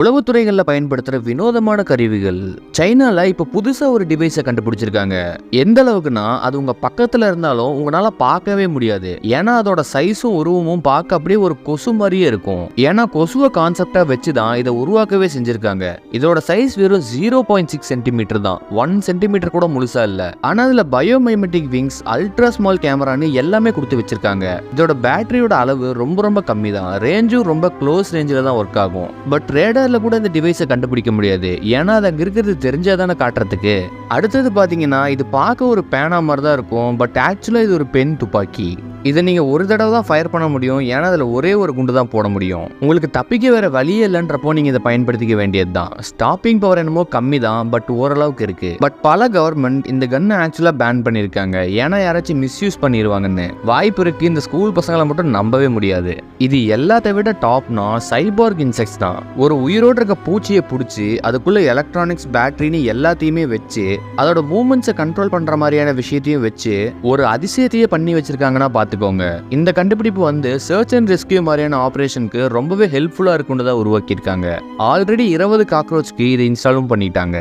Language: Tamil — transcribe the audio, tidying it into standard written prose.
உளவுத்துறைகளில் பயன்படுத்துகிற வினோதமான கருவிகள். சைனால இப்போ புதுசாக ஒரு டிவைஸை கண்டுபிடிச்சிருக்காங்க. எந்த அளவுக்குன்னா அது உங்கள் பக்கத்தில் இருந்தாலும் உங்களால் பார்க்கவே முடியாது. ஏன்னா அதோட சைஸும் உருவமும் பார்க்க அப்படியே ஒரு கொசு மாதிரியே இருக்கும். ஏன்னா கொசுவை கான்செப்டாக வச்சு தான் இதை உருவாக்கவே செஞ்சிருக்காங்க. இதோட சைஸ் வெறும் 0.6 சென்டிமீட்டர் தான். 1 சென்டிமீட்டர் கூட முழுசா இல்லை. ஆனால் அதில் பயோமைமெட்டிக் விங்ஸ், அல்ட்ரா ஸ்மால் கேமரான்னு எல்லாமே கொடுத்து வச்சிருக்காங்க. இதோட பேட்டரியோட அளவு ரொம்ப ரொம்ப கம்மி தான். ரேஞ்சும் ரொம்ப க்ளோஸ் ரேஞ்சில் தான் ஒர்க் ஆகும். பட் ரேடார் கூட இந்த டிவைஸை கண்டுபிடிக்க முடியாது. ஏன்னா அது அங்க இருக்கிறது தெரிஞ்சாதானே காட்டுறதுக்கு. அடுத்தது பாத்தீங்கன்னா இது பார்க்க ஒரு பேனா மாதிரி தான் இருக்கும். பட் ஆக்சுவலா இது ஒரு பென் துப்பாக்கி. இதை நீங்க ஒரு தடவை தான் ஃபயர் பண்ண முடியும். ஏன்னா அதுல ஒரே ஒரு குண்டு தான் போட முடியும். உங்களுக்கு தப்பிக்க வேற வழியே இல்லைன்றப்போ நீங்க இதை பயன்படுத்திக்க வேண்டியது தான். ஸ்டாப்பிங் பவர் என்னமோ கம்மி தான், பட் ஓரளவுக்கு இருக்கு. பட் பல கவர்மெண்ட் இந்த கன்னை ஆக்சுவலா பேன் பண்ணிருக்காங்க. ஏன்னா யாராச்சும் மிஸ்யூஸ் பண்ணிடுவாங்கன்னு. வாய்ப்பு இருக்கு. இந்த ஸ்கூல் பசங்களை மட்டும் நம்பவே முடியாது. இது எல்லாத்தை விட டாப்னா சைபார்க் இன்செக்ட்ஸ் தான். ஒரு உயிரோடு இருக்க பூச்சியை பிடிச்சி அதுக்குள்ள எலக்ட்ரானிக்ஸ், பேட்டரின்னு எல்லாத்தையுமே வச்சு அதோட மூவ்மெண்ட்ஸை கண்ட்ரோல் பண்ற மாதிரியான விஷயத்தையும் வச்சு ஒரு அதிசயத்தையே பண்ணி வச்சிருக்காங்கன்னா பாத்துக்கோங்க. இந்த கண்டுபிடிப்பு வந்து சர்ச் அண்ட் ரெஸ்கியூ மாதிரியான ஆபரேஷனுக்கு ரொம்பவே ஹெல்ப்ஃபுல்லா இருக்குன்னு தான் உருவாக்கியிருக்காங்க. ஆல்ரெடி 20 காக்ரோச்க்கு இதை இன்ஸ்டாலும் பண்ணிட்டாங்க.